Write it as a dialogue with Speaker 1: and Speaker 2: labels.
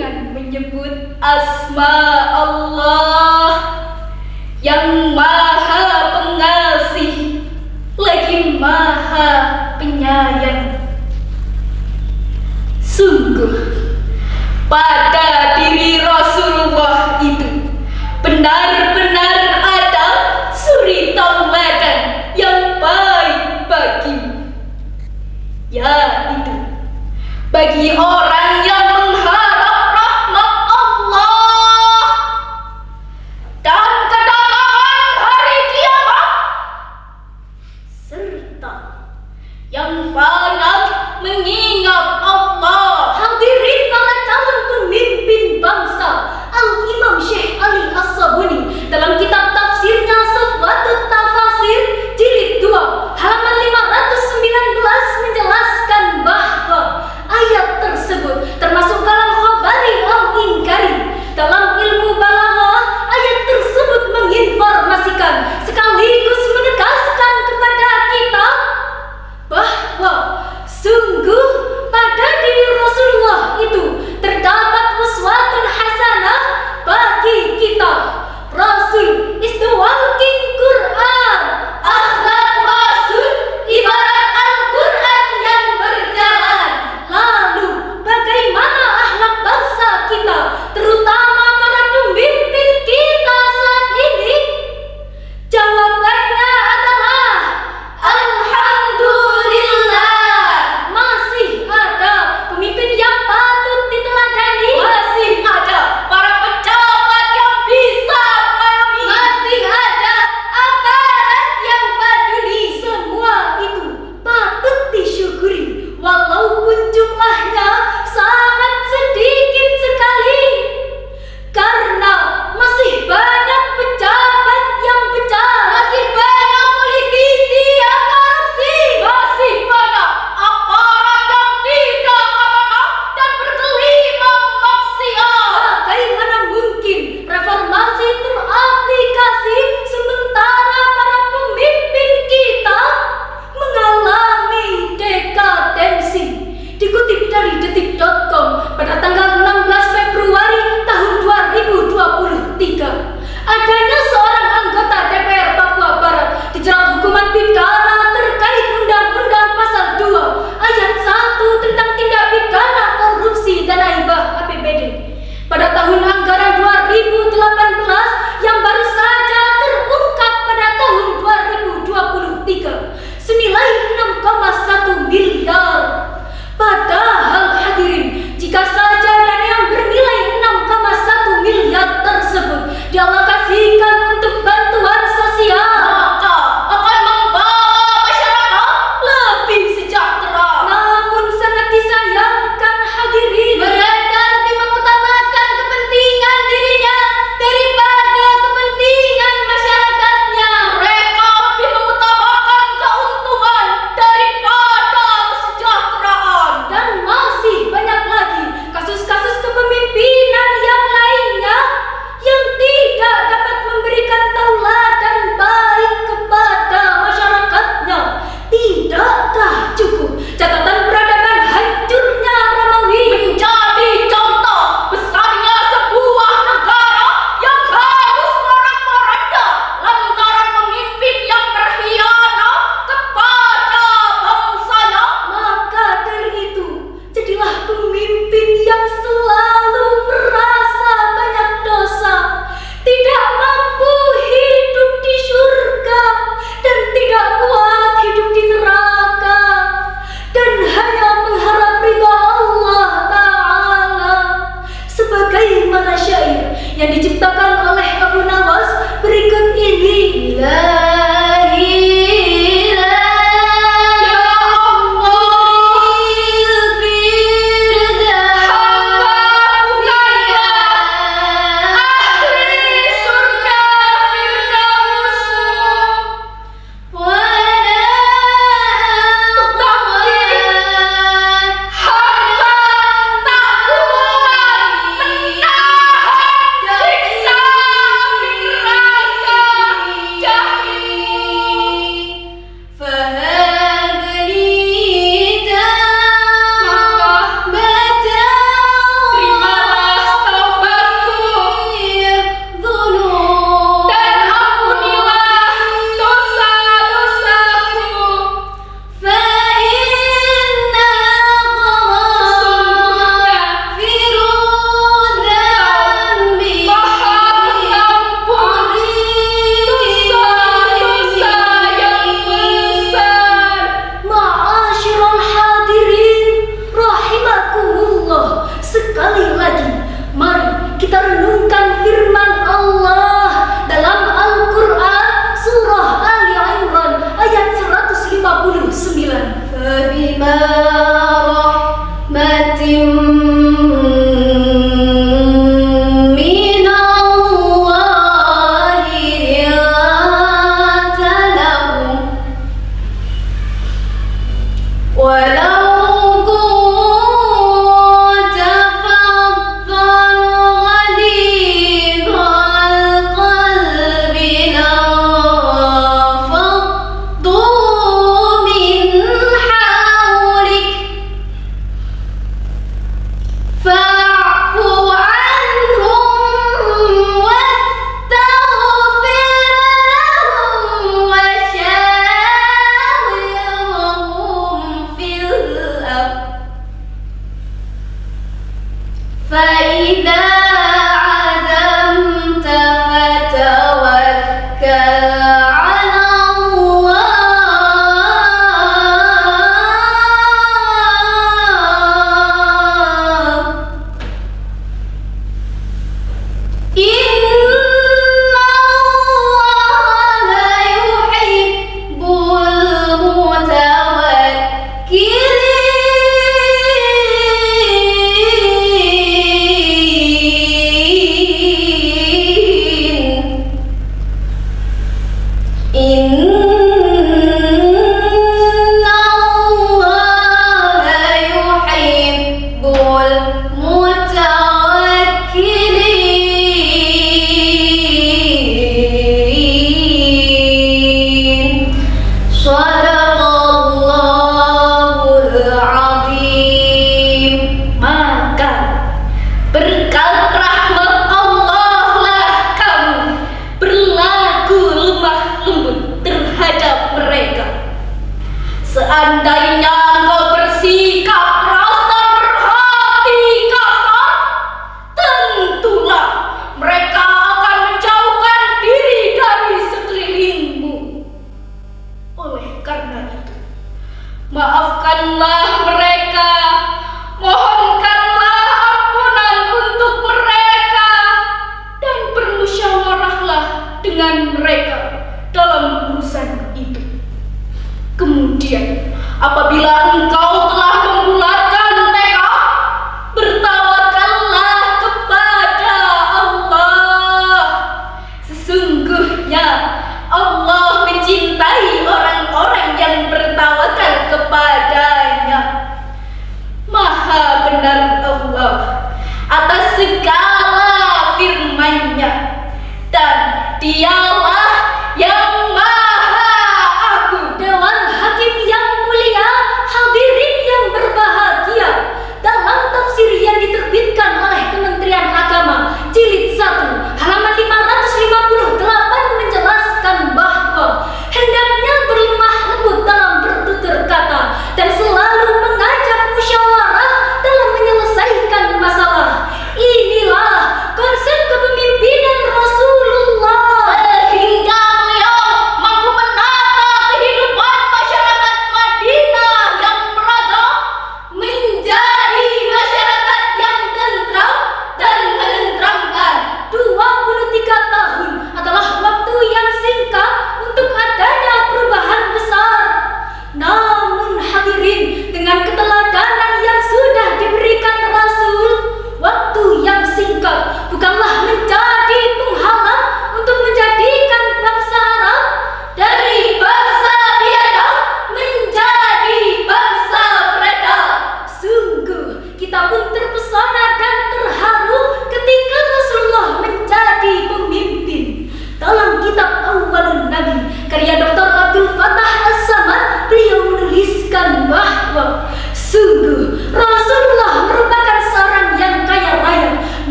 Speaker 1: dengan menyebut asma Allah yang maha pengasih lagi maha penyayang. Sungguh pada diri Rasulullah itu benar-benar ada suri tauladan yang baik bagimu, yaitu bagi orang yang mengharap rahmat Allah dan kedatangan hari kiamat, serta yang banyak mengingat Allah.
Speaker 2: Hadirin para calon pemimpin bangsa, Al-Imam Syekh Ali As-Sabuni dalam kitab tafsirnya Safwatut Tafasir jilid 2 halaman 519 menjelaskan bahwa ayat tersebut termasuk kalam khabari al-inkari. Dalam ilmu balaghah, ayat tersebut menginformasikan sekaligus menegaskan kepada kita bahwa sungguh pada diri Rasulullah itu terdapat uswatun hasanah bagi kita. Rasul is the walking Quran. Akhlak Rasul ibarat Al-Quran yang berjalan. Lalu bagaimana akhlak bangsa kita, terutama para pemimpin kita saat ini? Jawabannya adalah alhamdulillah. Masih ada pemimpin yang patut diteladani.
Speaker 1: Masih ada para pejabat yang bisa mengayomi.
Speaker 2: Masih ada aparat yang peduli. Semua itu patut disyukuri, walaupun jumlahnya sangat sedikit sekali. Karena masih banyak pejabat yang bejat,
Speaker 1: Masih banyak politisi yang korupsi, masih banyak aparat yang tidak amanah dan bergelimang maksiat.
Speaker 2: bagaimana mungkin reformasi teraplikasi sementara para pemimpin kita mengalami dekadensi? Dikutip dari detik.com pada tanggal 16 Februari tahun 2023, adanya seorang anggota DPR Papua Barat dijerat hukuman pidana terkait Undang-Undang Pasal 2 Ayat 1 tentang tindak pidana korupsi dana hibah APBD pada tahun anggaran 2018 yang baru saja terungkap pada tahun 2023 senilai 6,1 miliar. Padahal hadirin, jika saja dana yang bernilai 6,1 miliar tersebut dialokasikan untuk bantuan sosial,
Speaker 1: Maka akan membawa masyarakat lebih sejahtera.
Speaker 2: namun sangat disayangkan hadirin,
Speaker 1: Mereka lebih mengutamakan kepentingan dirinya daripada kepentingan masyarakatnya. Mereka lebih mengutamakan keuntungan daripada kesejahteraan.
Speaker 2: dan masih banyak lagi kasus-kasus kepemimpinan yang lainnya yang tidak dapat memberikan tauladan baik kepada masyarakatnya. Tidakkah cukup catatan peradaban hancurnya Romawi
Speaker 1: Menjadi contoh besarnya sebuah negara yang harus porak-poranda lantaran pemimpin yang berkhianat kepada bangsanya?
Speaker 2: Maka dari itu, jadilah pemimpin yang selalu merasa banyak dosa, tidak mampu hidup di surga dan tidak kuat hidup di neraka, dan hanya mengharap ridha Allah Ta'ala. Sebagaimana syair yang diciptakan oleh Abu Nawas berikut ini. La